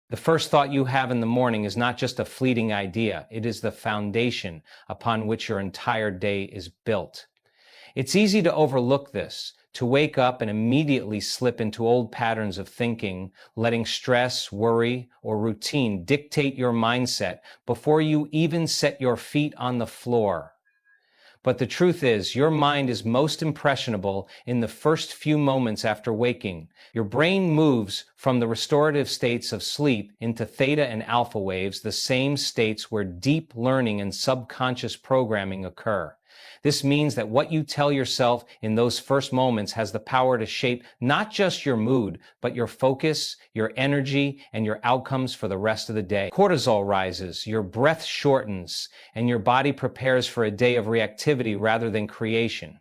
The first thought you have in the morning is not just a fleeting idea, it is the foundation upon which your entire day is built. It's easy to overlook this, to wake up and immediately slip into old patterns of thinking, letting stress, worry, or routine dictate your mindset before you even set your feet on the floor. But the truth is, your mind is most impressionable in the first few moments after waking. Your brain moves from the restorative states of sleep into theta and alpha waves, the same states where deep learning and subconscious programming occur. This means that what you tell yourself in those first moments has the power to shape not just your mood, but your focus, your energy, and your outcomes for the rest of the day. Cortisol rises, your breath shortens, and your body prepares for a day of reactivity rather than creation.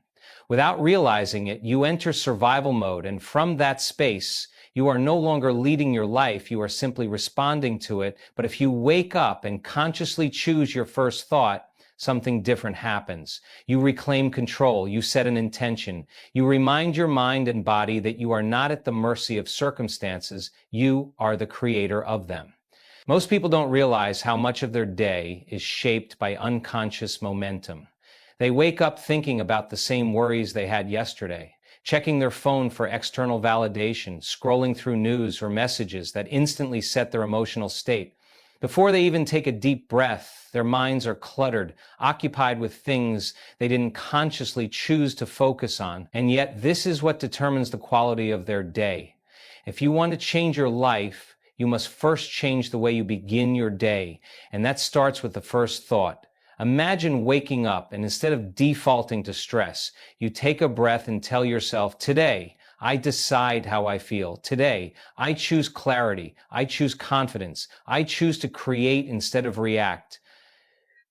Without realizing it, you enter survival mode, and from that space, you are no longer leading your life, you are simply responding to it. But if you wake up and consciously choose your first thought, something different happens. You reclaim control, you set an intention, you remind your mind and body that you are not at the mercy of circumstances, you are the creator of them. Most people don't realize how much of their day is shaped by unconscious momentum. They wake up thinking about the same worries they had yesterday, checking their phone for external validation, scrolling through news or messages that instantly set their emotional state. Before they even take a deep breath, their minds are cluttered, occupied with things they didn't consciously choose to focus on, and yet this is what determines the quality of their day. If you want to change your life, you must first change the way you begin your day, and that starts with the first thought. Imagine waking up and instead of defaulting to stress, you take a breath and tell yourself, today, I decide how I feel. Today, I choose clarity. I choose confidence. I choose to create instead of react.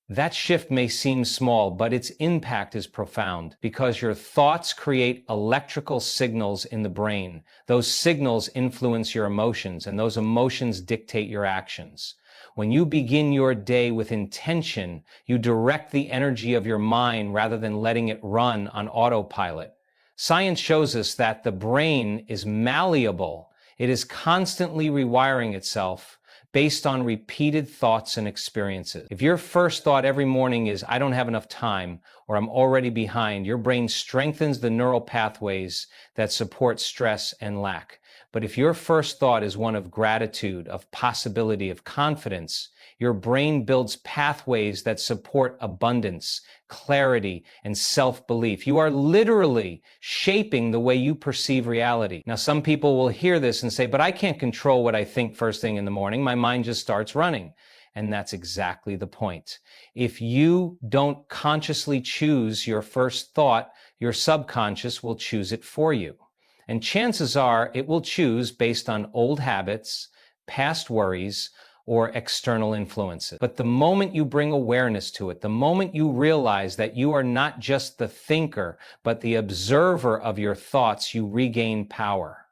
That shift may seem small, but its impact is profound because your thoughts create electrical signals in the brain. Those signals influence your emotions, and those emotions dictate your actions. When you begin your day with intention, you direct the energy of your mind rather than letting it run on autopilot. Science shows us that the brain is malleable. It is constantly rewiring itself based on repeated thoughts and experiences. If your first thought every morning is, I don't have enough time, or I'm already behind, your brain strengthens the neural pathways that support stress and lack. But if your first thought is one of gratitude, of possibility, of confidence, your brain builds pathways that support abundance, clarity, and self-belief. You are literally shaping the way you perceive reality. Now, some people will hear this and say, but I can't control what I think first thing in the morning. My mind just starts running. And that's exactly the point. If you don't consciously choose your first thought, your subconscious will choose it for you. And chances are it will choose based on old habits, past worries, or external influences. But the moment you bring awareness to it, the moment you realize that you are not just the thinker, but the observer of your thoughts, you regain power.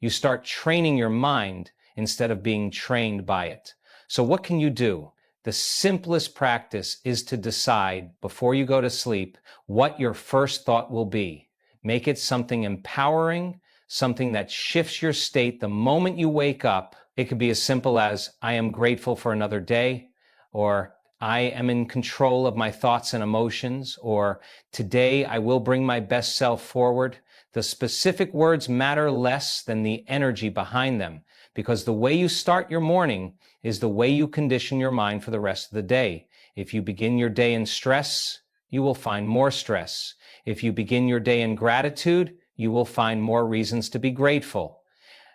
You start training your mind instead of being trained by it. So what can you do? The simplest practice is to decide before you go to sleep what your first thought will be. Make it something empowering, something that shifts your state the moment you wake up. It could be as simple as, I am grateful for another day, or I am in control of my thoughts and emotions, or today I will bring my best self forward. The specific words matter less than the energy behind them, because the way you start your morning is the way you condition your mind for the rest of the day. If you begin your day in stress, you will find more stress. If you begin your day in gratitude, you will find more reasons to be grateful.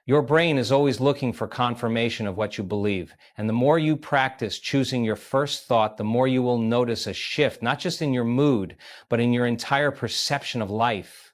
Your brain is always looking for confirmation of what you believe. And the more you practice choosing your first thought, the more you will notice a shift, not just in your mood, but in your entire perception of life.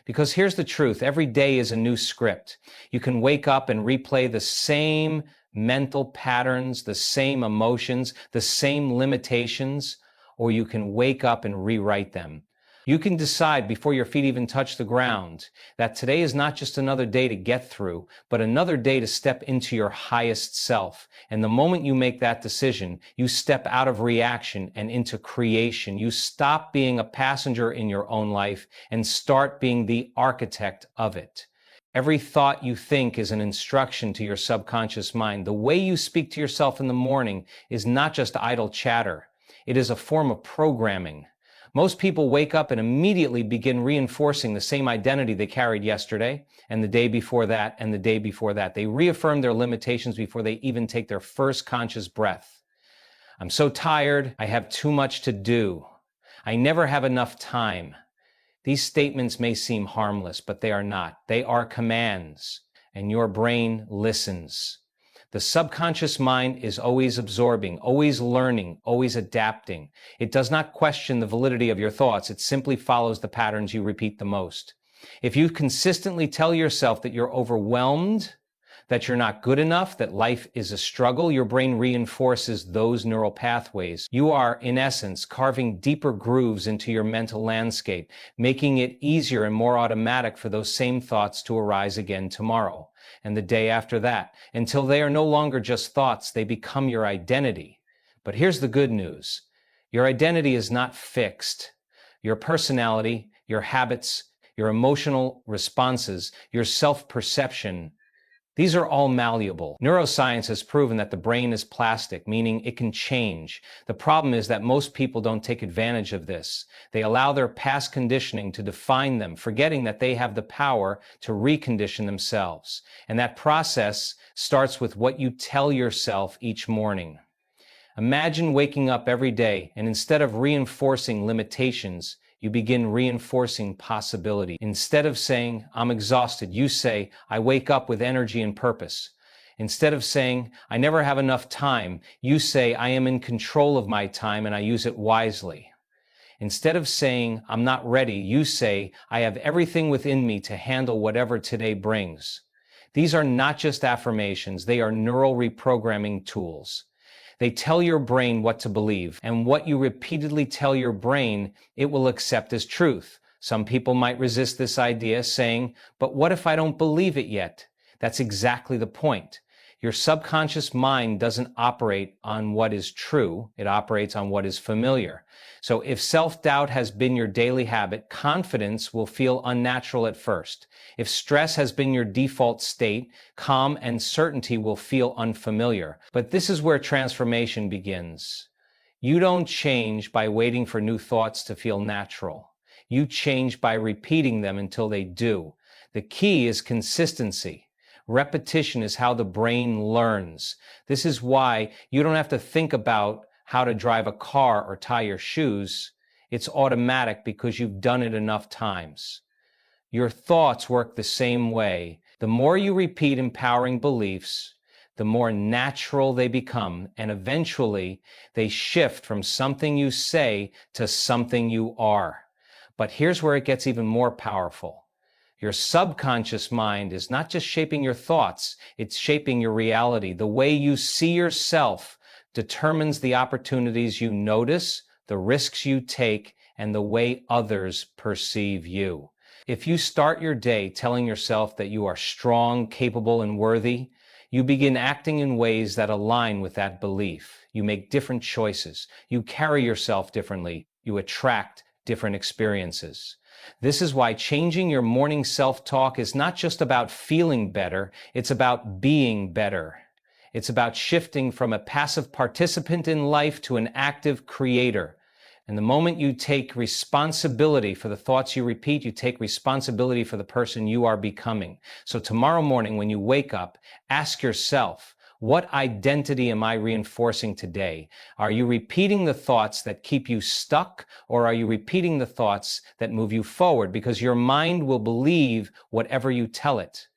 Because here's the truth, every day is a new script. You can wake up and replay the same mental patterns, the same emotions, the same limitations, or you can wake up and rewrite them. You can decide before your feet even touch the ground that today is not just another day to get through, but another day to step into your highest self. And the moment you make that decision, you step out of reaction and into creation. You stop being a passenger in your own life and start being the architect of it. Every thought you think is an instruction to your subconscious mind. The way you speak to yourself in the morning is not just idle chatter. It is a form of programming. Most people wake up and immediately begin reinforcing the same identity they carried yesterday and the day before that and the day before that. They reaffirm their limitations before they even take their first conscious breath. I'm so tired. I have too much to do. I never have enough time. These statements may seem harmless, but they are not. They are commands, and your brain listens. The subconscious mind is always absorbing, always learning, always adapting. It does not question the validity of your thoughts. It simply follows the patterns you repeat the most. If you consistently tell yourself that you're overwhelmed, that you're not good enough, that life is a struggle, your brain reinforces those neural pathways. You are, in essence, carving deeper grooves into your mental landscape, making it easier and more automatic for those same thoughts to arise again tomorrow and the day after that, until they are no longer just thoughts, they become your identity. But here's the good news. Your identity is not fixed. Your personality, your habits, your emotional responses, your self-perception, these are all malleable. Neuroscience has proven that the brain is plastic, meaning it can change. The problem is that most people don't take advantage of this. They allow their past conditioning to define them, forgetting that they have the power to recondition themselves. And that process starts with what you tell yourself each morning. Imagine waking up every day and instead of reinforcing limitations, you begin reinforcing possibility. Instead of saying, I'm exhausted, you say, I wake up with energy and purpose. Instead of saying, I never have enough time, you say, I am in control of my time and I use it wisely. Instead of saying, I'm not ready, you say, I have everything within me to handle whatever today brings. These are not just affirmations, they are neural reprogramming tools. They tell your brain what to believe, and what you repeatedly tell your brain, it will accept as truth. Some people might resist this idea, saying, but what if I don't believe it yet? That's exactly the point. Your subconscious mind doesn't operate on what is true, it operates on what is familiar. So if self-doubt has been your daily habit, confidence will feel unnatural at first. If stress has been your default state, calm and certainty will feel unfamiliar. But this is where transformation begins. You don't change by waiting for new thoughts to feel natural. You change by repeating them until they do. The key is consistency. Repetition is how the brain learns. This is why you don't have to think about how to drive a car or tie your shoes. It's automatic because you've done it enough times. Your thoughts work the same way. The more you repeat empowering beliefs, the more natural they become, and eventually they shift from something you say to something you are. But here's where it gets even more powerful. Your subconscious mind is not just shaping your thoughts, it's shaping your reality. The way you see yourself determines the opportunities you notice, the risks you take, and the way others perceive you. If you start your day telling yourself that you are strong, capable, and worthy, you begin acting in ways that align with that belief. You make different choices. You carry yourself differently. You attract different experiences. This is why changing your morning self-talk is not just about feeling better, it's about being better. It's about shifting from a passive participant in life to an active creator. And the moment you take responsibility for the thoughts you repeat, you take responsibility for the person you are becoming. So tomorrow morning when you wake up, ask yourself, what identity am I reinforcing today? Are you repeating the thoughts that keep you stuck, or are you repeating the thoughts that move you forward? Because your mind will believe whatever you tell it.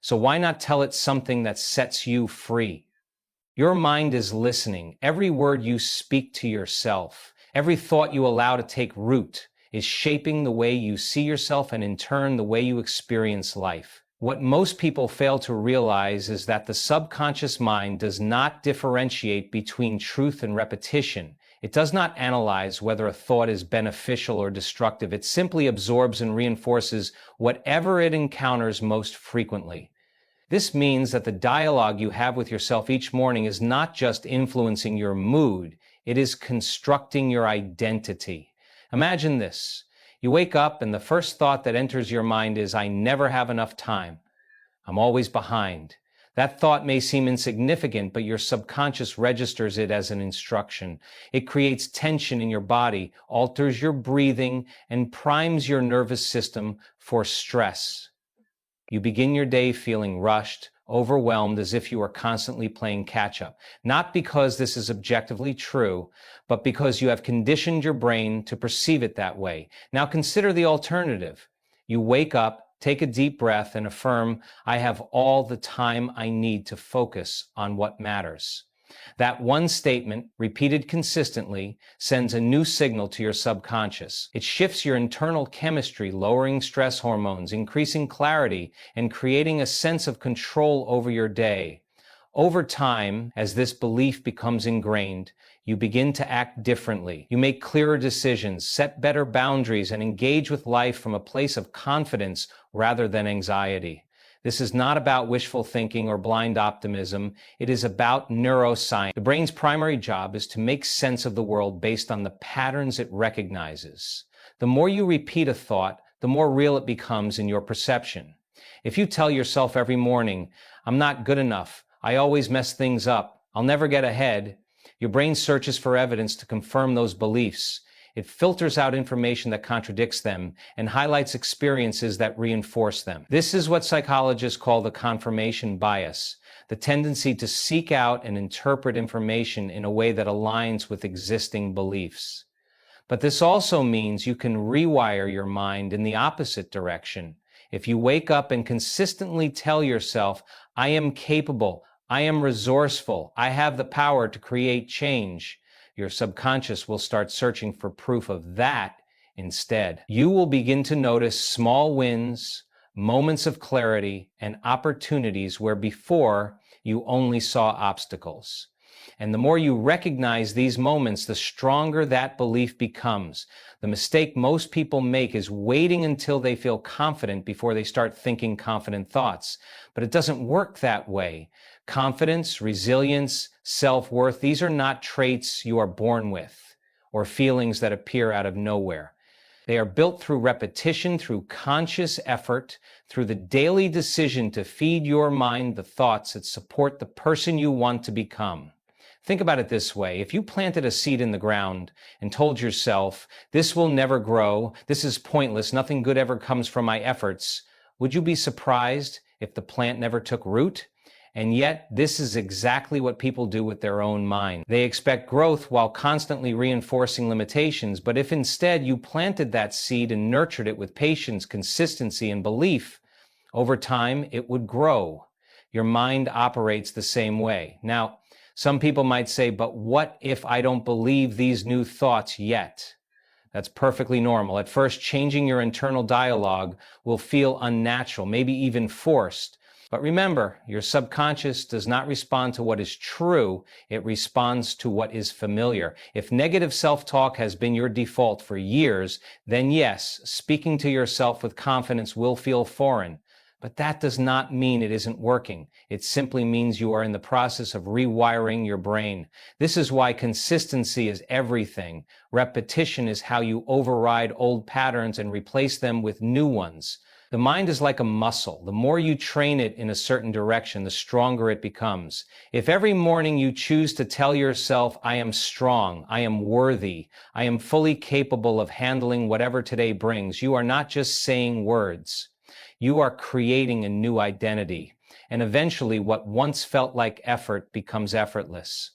So why not tell it something that sets you free? Your mind is listening. Every word you speak to yourself, every thought you allow to take root, is shaping the way you see yourself and in turn the way you experience life. What most people fail to realize is that the subconscious mind does not differentiate between truth and repetition. It does not analyze whether a thought is beneficial or destructive. It simply absorbs and reinforces whatever it encounters most frequently. This means that the dialogue you have with yourself each morning is not just influencing your mood, it is constructing your identity. Imagine this. You wake up and the first thought that enters your mind is, I never have enough time. I'm always behind. That thought may seem insignificant, but your subconscious registers it as an instruction. It creates tension in your body, alters your breathing, and primes your nervous system for stress. You begin your day feeling rushed, overwhelmed, as if you are constantly playing catch up. Not because this is objectively true, but because you have conditioned your brain to perceive it that way. Now consider the alternative. You wake up, take a deep breath, and affirm, I have all the time I need to focus on what matters. That one statement, repeated consistently, sends a new signal to your subconscious. It shifts your internal chemistry, lowering stress hormones, increasing clarity, and creating a sense of control over your day. Over time, as this belief becomes ingrained, you begin to act differently. You make clearer decisions, set better boundaries, and engage with life from a place of confidence rather than anxiety. This is not about wishful thinking or blind optimism. It is about neuroscience. The brain's primary job is to make sense of the world based on the patterns it recognizes. The more you repeat a thought, the more real it becomes in your perception. If you tell yourself every morning, I'm not good enough, I always mess things up, I'll never get ahead, your brain searches for evidence to confirm those beliefs. It filters out information that contradicts them and highlights experiences that reinforce them. This is what psychologists call the confirmation bias, the tendency to seek out and interpret information in a way that aligns with existing beliefs. But this also means you can rewire your mind in the opposite direction. If you wake up and consistently tell yourself, I am capable, I am resourceful, I have the power to create change, your subconscious will start searching for proof of that instead. You will begin to notice small wins, moments of clarity, and opportunities where before you only saw obstacles. And the more you recognize these moments, the stronger that belief becomes. The mistake most people make is waiting until they feel confident before they start thinking confident thoughts. But it doesn't work that way. Confidence, resilience, self-worth, these are not traits you are born with or feelings that appear out of nowhere. They are built through repetition, through conscious effort, through the daily decision to feed your mind the thoughts that support the person you want to become. Think about it this way. If you planted a seed in the ground and told yourself, this will never grow, this is pointless, nothing good ever comes from my efforts, would you be surprised if the plant never took root? And yet, this is exactly what people do with their own mind. They expect growth while constantly reinforcing limitations, but if instead you planted that seed and nurtured it with patience, consistency, and belief, over time it would grow. Your mind operates the same way. Now, some people might say, but what if I don't believe these new thoughts yet? That's perfectly normal. At first, changing your internal dialogue will feel unnatural, maybe even forced. But remember, your subconscious does not respond to what is true, it responds to what is familiar. If negative self-talk has been your default for years, then yes, speaking to yourself with confidence will feel foreign. But that does not mean it isn't working. It simply means you are in the process of rewiring your brain. This is why consistency is everything. Repetition is how you override old patterns and replace them with new ones. The mind is like a muscle. The more you train it in a certain direction, the stronger it becomes. If every morning you choose to tell yourself, I am strong, I am worthy, I am fully capable of handling whatever today brings, you are not just saying words. You are creating a new identity. And eventually what once felt like effort becomes effortless.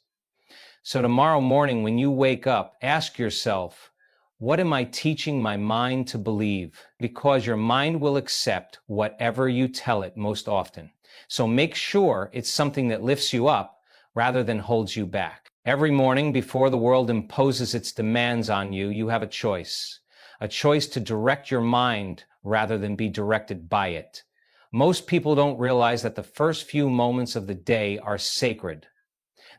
So tomorrow morning when you wake up, ask yourself, what am I teaching my mind to believe? Because your mind will accept whatever you tell it most often. So make sure it's something that lifts you up rather than holds you back. Every morning before the world imposes its demands on you, you have a choice to direct your mind rather than be directed by it. Most people don't realize that the first few moments of the day are sacred.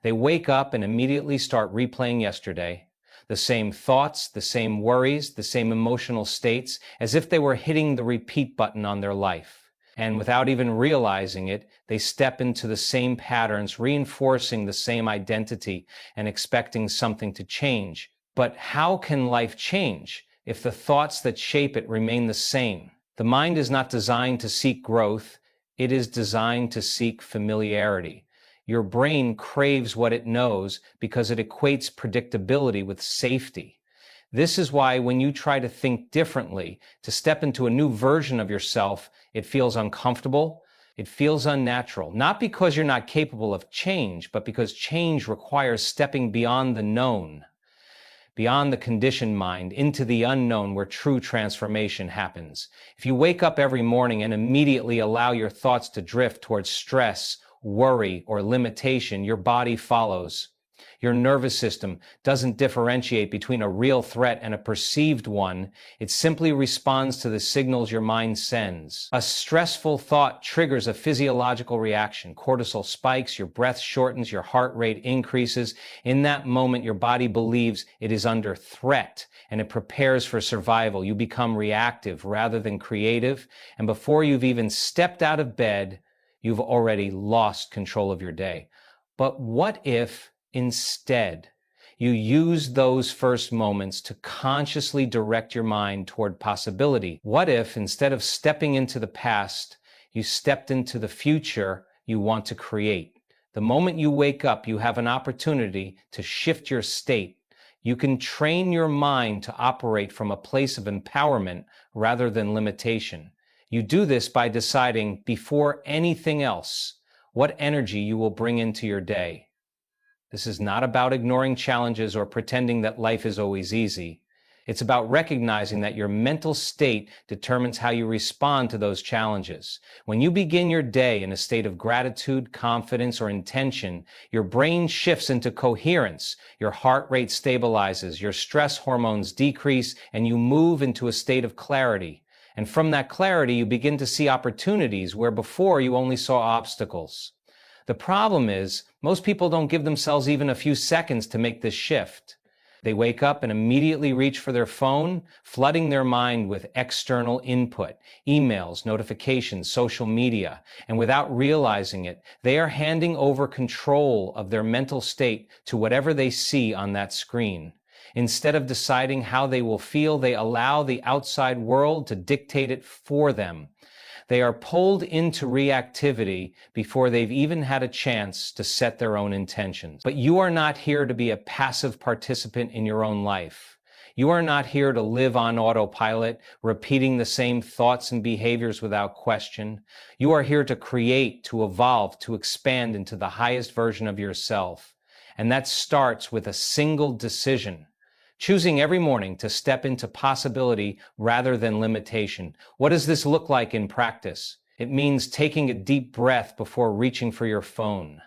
They wake up and immediately start replaying yesterday. The same thoughts, the same worries, the same emotional states, as if they were hitting the repeat button on their life. And without even realizing it, they step into the same patterns, reinforcing the same identity and expecting something to change. But how can life change if the thoughts that shape it remain the same? The mind is not designed to seek growth. It is designed to seek familiarity. Your brain craves what it knows because it equates predictability with safety. This is why when you try to think differently, to step into a new version of yourself, it feels uncomfortable, it feels unnatural. Not because you're not capable of change, but because change requires stepping beyond the known, beyond the conditioned mind, into the unknown where true transformation happens. If you wake up every morning and immediately allow your thoughts to drift towards stress, worry, or limitation, your body follows. Your nervous system doesn't differentiate between a real threat and a perceived one. It simply responds to the signals your mind sends. A stressful thought triggers a physiological reaction. Cortisol spikes, your breath shortens, your heart rate increases. In that moment, your body believes it is under threat and it prepares for survival. You become reactive rather than creative. And before you've even stepped out of bed, you've already lost control of your day. But what if instead you use those first moments to consciously direct your mind toward possibility? What if instead of stepping into the past, you stepped into the future you want to create? The moment you wake up, you have an opportunity to shift your state. You can train your mind to operate from a place of empowerment rather than limitation. You do this by deciding before anything else what energy you will bring into your day. This is not about ignoring challenges or pretending that life is always easy. It's about recognizing that your mental state determines how you respond to those challenges. When you begin your day in a state of gratitude, confidence, or intention, your brain shifts into coherence, your heart rate stabilizes, your stress hormones decrease, and you move into a state of clarity. And from that clarity, you begin to see opportunities where before you only saw obstacles. The problem is, most people don't give themselves even a few seconds to make this shift. They wake up and immediately reach for their phone, flooding their mind with external input, emails, notifications, social media, and without realizing it, they are handing over control of their mental state to whatever they see on that screen. Instead of deciding how they will feel, they allow the outside world to dictate it for them. They are pulled into reactivity before they've even had a chance to set their own intentions. But you are not here to be a passive participant in your own life. You are not here to live on autopilot, repeating the same thoughts and behaviors without question. You are here to create, to evolve, to expand into the highest version of yourself. And that starts with a single decision. Choosing every morning to step into possibility rather than limitation. What does this look like in practice? It means taking a deep breath before reaching for your phone.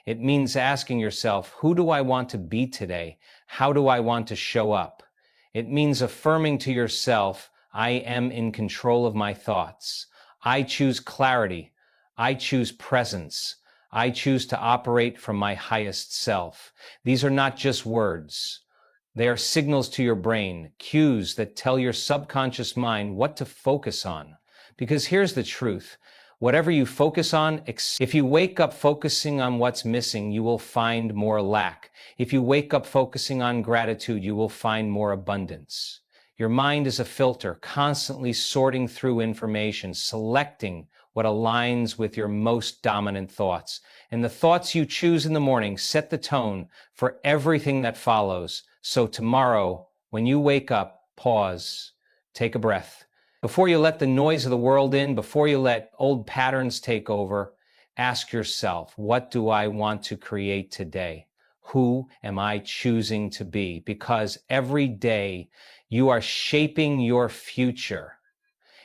It means asking yourself, who do I want to be today? How do I want to show up? It means affirming to yourself, I am in control of my thoughts. I choose clarity. I choose presence. I choose to operate from my highest self. These are not just words. They are signals to your brain, cues that tell your subconscious mind what to focus on. Because here's the truth. Whatever you focus on, if you wake up focusing on what's missing, you will find more lack. If you wake up focusing on gratitude, you will find more abundance. Your mind is a filter, constantly sorting through information, selecting what aligns with your most dominant thoughts. And the thoughts you choose in the morning set the tone for everything that follows. So tomorrow, when you wake up, pause, take a breath. Before you let the noise of the world in, before you let old patterns take over, ask yourself, what do I want to create today? Who am I choosing to be? Because every day you are shaping your future.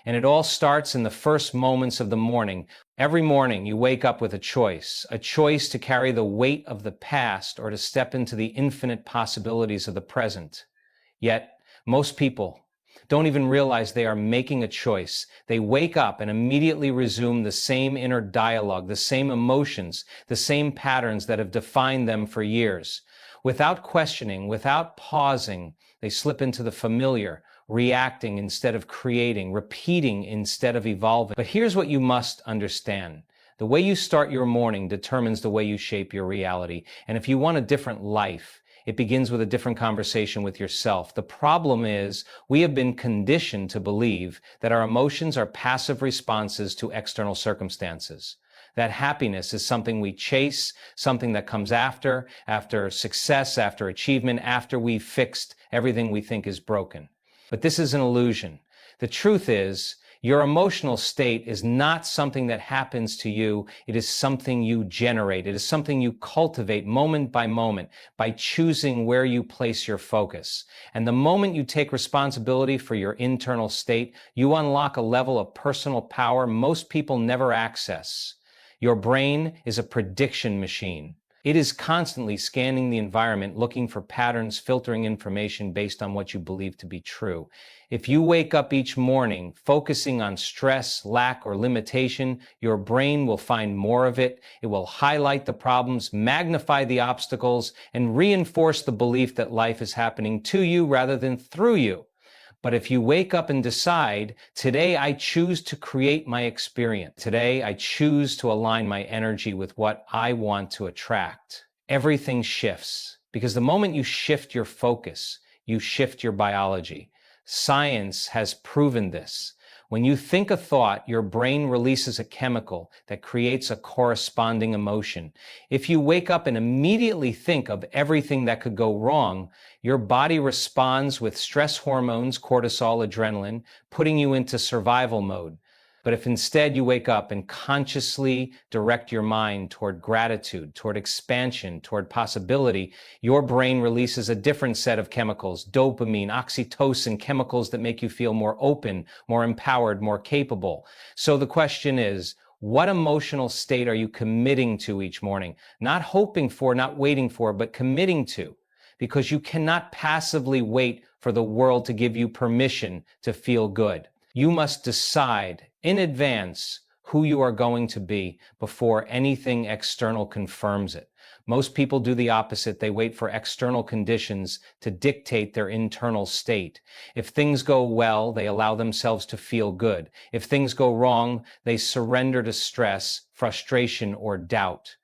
And it all starts in the first moments of the morning. Every morning you wake up with a choice to carry the weight of the past or to step into the infinite possibilities of the present. Yet, most people don't even realize they are making a choice. They wake up and immediately resume the same inner dialogue, the same emotions, the same patterns that have defined them for years. Without questioning, without pausing, they slip into the familiar, reacting instead of creating, repeating instead of evolving. But here's what you must understand. The way you start your morning determines the way you shape your reality. And if you want a different life, It begins with a different conversation with yourself. The problem is we have been conditioned to believe that our emotions are passive responses to external circumstances. That happiness is something we chase, something that comes after success, after achievement, after we've fixed everything we think is broken. But this is an illusion. The truth is, your emotional state is not something that happens to you. It is something you generate. It is something you cultivate moment by moment by choosing where you place your focus. And the moment you take responsibility for your internal state, you unlock a level of personal power most people never access. Your brain is a prediction machine. It is constantly scanning the environment, looking for patterns, filtering information based on what you believe to be true. If you wake up each morning focusing on stress, lack, or limitation, your brain will find more of it. It will highlight the problems, magnify the obstacles, and reinforce the belief that life is happening to you rather than through you. But if you wake up and decide, today I choose to create my experience. Today I choose to align my energy with what I want to attract. Everything shifts, because the moment you shift your focus, you shift your biology. Science has proven this. When you think a thought, your brain releases a chemical that creates a corresponding emotion. If you wake up and immediately think of everything that could go wrong, your body responds with stress hormones, cortisol, adrenaline, putting you into survival mode. But if instead you wake up and consciously direct your mind toward gratitude, toward expansion, toward possibility, your brain releases a different set of chemicals, dopamine, oxytocin, chemicals that make you feel more open, more empowered, more capable. So the question is, what emotional state are you committing to each morning? Not hoping for, not waiting for, but committing to. Because you cannot passively wait for the world to give you permission to feel good. You must decide in advance who you are going to be before anything external confirms it. Most people do the opposite. They wait for external conditions to dictate their internal state. If things go well, they allow themselves to feel good. If things go wrong, they surrender to stress, frustration, or doubt.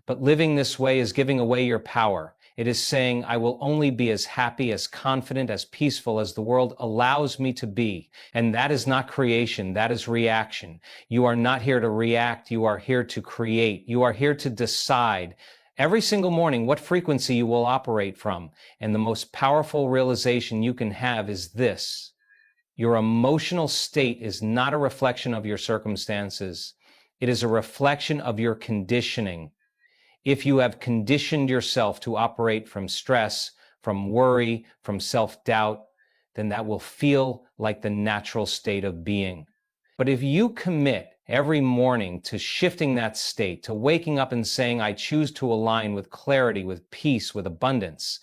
But living this way is giving away your power. It is saying, I will only be as happy, as confident, as peaceful as the world allows me to be. And that is not creation, that is reaction. You are not here to react, you are here to create. You are here to decide every single morning what frequency you will operate from. And the most powerful realization you can have is this: your emotional state is not a reflection of your circumstances. It is a reflection of your conditioning. If you have conditioned yourself to operate from stress, from worry, from self-doubt, then that will feel like the natural state of being. But if you commit every morning to shifting that state, to waking up and saying, I choose to align with clarity, with peace, with abundance,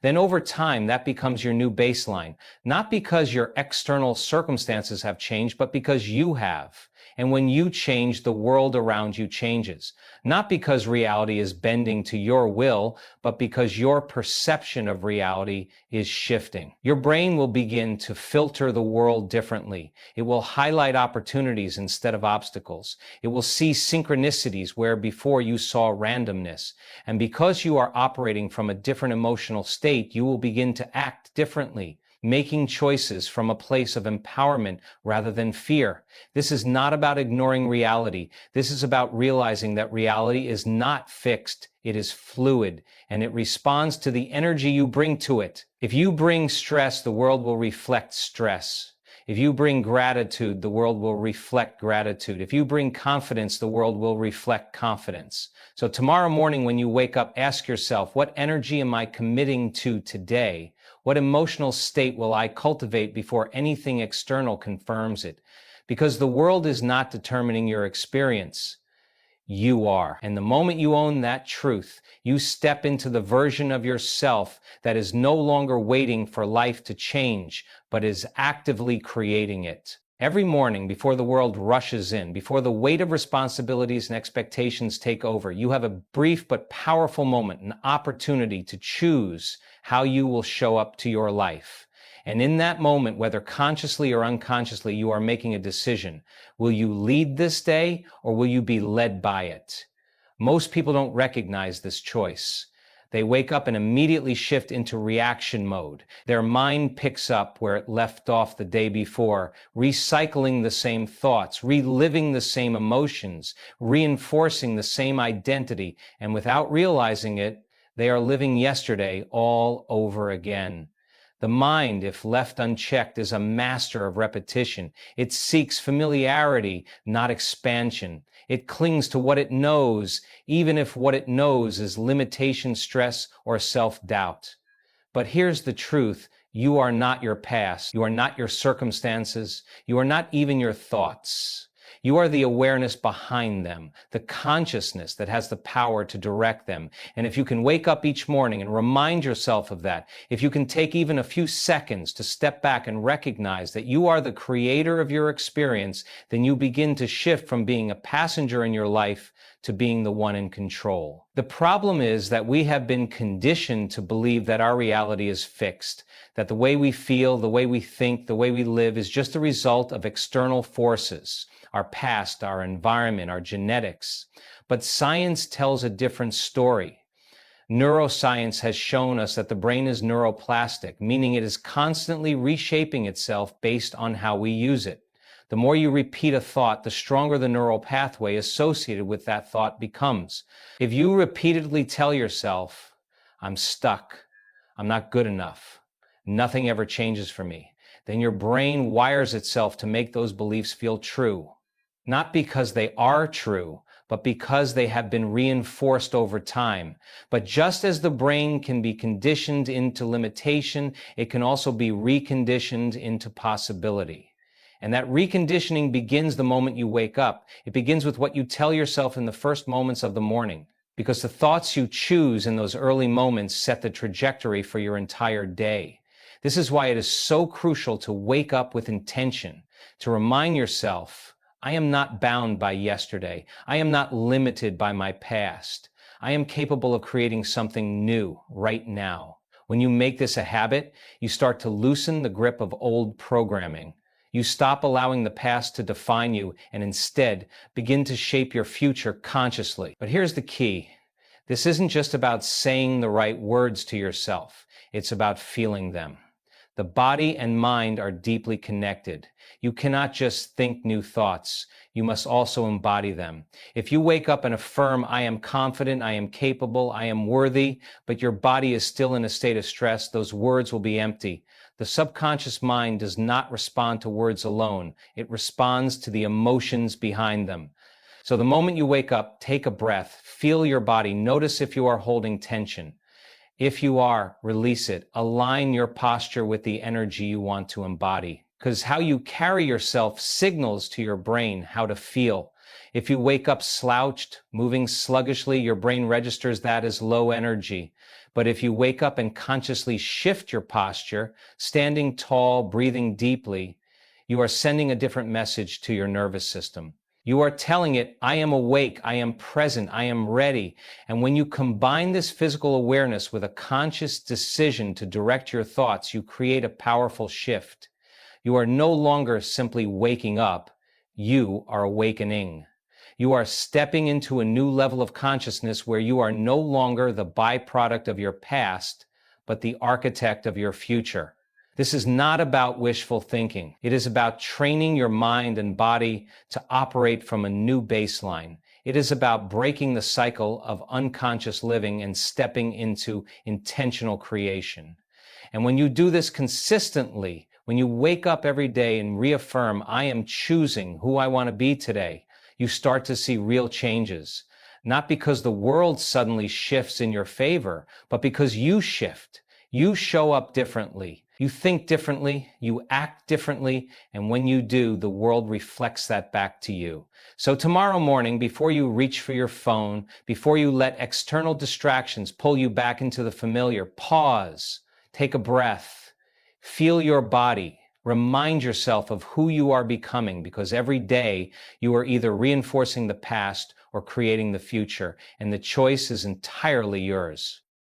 then over time that becomes your new baseline. Not because your external circumstances have changed, but because you have. And when you change, the world around you changes. Not because reality is bending to your will, but because your perception of reality is shifting. Your brain will begin to filter the world differently. It will highlight opportunities instead of obstacles. It will see synchronicities where before you saw randomness. And because you are operating from a different emotional state, you will begin to act differently, making choices from a place of empowerment rather than fear. This is not about ignoring reality. This is about realizing that reality is not fixed. It is fluid, and it responds to the energy you bring to it. If you bring stress, the world will reflect stress. If you bring gratitude, the world will reflect gratitude. If you bring confidence, the world will reflect confidence. So tomorrow morning when you wake up, ask yourself, what energy am I committing to today? What emotional state will I cultivate before anything external confirms it? Because the world is not determining your experience. You are. And the moment you own that truth, you step into the version of yourself that is no longer waiting for life to change, but is actively creating it. Every morning, before the world rushes in, before the weight of responsibilities and expectations take over, you have a brief but powerful moment, an opportunity to choose how you will show up to your life. And in that moment, whether consciously or unconsciously, you are making a decision. Will you lead this day or will you be led by it? Most people don't recognize this choice. They wake up and immediately shift into reaction mode. Their mind picks up where it left off the day before, recycling the same thoughts, reliving the same emotions, reinforcing the same identity, and without realizing it, they are living yesterday all over again. The mind, if left unchecked, is a master of repetition. It seeks familiarity, not expansion. It clings to what it knows, even if what it knows is limitation, stress, or self-doubt. But here's the truth. You are not your past. You are not your circumstances. You are not even your thoughts. You are the awareness behind them, the consciousness that has the power to direct them. And if you can wake up each morning and remind yourself of that, if you can take even a few seconds to step back and recognize that you are the creator of your experience, then you begin to shift from being a passenger in your life to being the one in control. The problem is that we have been conditioned to believe that our reality is fixed, that the way we feel, the way we think, the way we live is just a result of external forces, our past, our environment, our genetics. But science tells a different story. Neuroscience has shown us that the brain is neuroplastic, meaning it is constantly reshaping itself based on how we use it. The more you repeat a thought, the stronger the neural pathway associated with that thought becomes. If you repeatedly tell yourself, I'm stuck, I'm not good enough, nothing ever changes for me, then your brain wires itself to make those beliefs feel true. Not because they are true, but because they have been reinforced over time. But just as the brain can be conditioned into limitation, it can also be reconditioned into possibility. And that reconditioning begins the moment you wake up. It begins with what you tell yourself in the first moments of the morning, because the thoughts you choose in those early moments set the trajectory for your entire day. This is why it is so crucial to wake up with intention, to remind yourself, I am not bound by yesterday. I am not limited by my past. I am capable of creating something new right now. When you make this a habit, you start to loosen the grip of old programming. You stop allowing the past to define you and instead begin to shape your future consciously. But here's the key. This isn't just about saying the right words to yourself. It's about feeling them. The body and mind are deeply connected. You cannot just think new thoughts. You must also embody them. If you wake up and affirm, I am confident, I am capable, I am worthy, but your body is still in a state of stress, those words will be empty. The subconscious mind does not respond to words alone. It responds to the emotions behind them. So the moment you wake up, take a breath, feel your body, notice if you are holding tension. If you are, release it. Align your posture with the energy you want to embody. Because how you carry yourself signals to your brain how to feel. If you wake up slouched, moving sluggishly, your brain registers that as low energy. But if you wake up and consciously shift your posture, standing tall, breathing deeply, you are sending a different message to your nervous system. You are telling it, I am awake, I am present, I am ready. And when you combine this physical awareness with a conscious decision to direct your thoughts, you create a powerful shift. You are no longer simply waking up, you are awakening. You are stepping into a new level of consciousness where you are no longer the byproduct of your past, but the architect of your future. This is not about wishful thinking. It is about training your mind and body to operate from a new baseline. It is about breaking the cycle of unconscious living and stepping into intentional creation. And when you do this consistently, when you wake up every day and reaffirm, I am choosing who I want to be today, you start to see real changes. Not because the world suddenly shifts in your favor, but because you shift. You show up differently. You think differently, you act differently, and when you do, the world reflects that back to you. So tomorrow morning, before you reach for your phone, before you let external distractions pull you back into the familiar, pause, take a breath, feel your body, remind yourself of who you are becoming, because every day you are either reinforcing the past or creating the future, and the choice is entirely yours.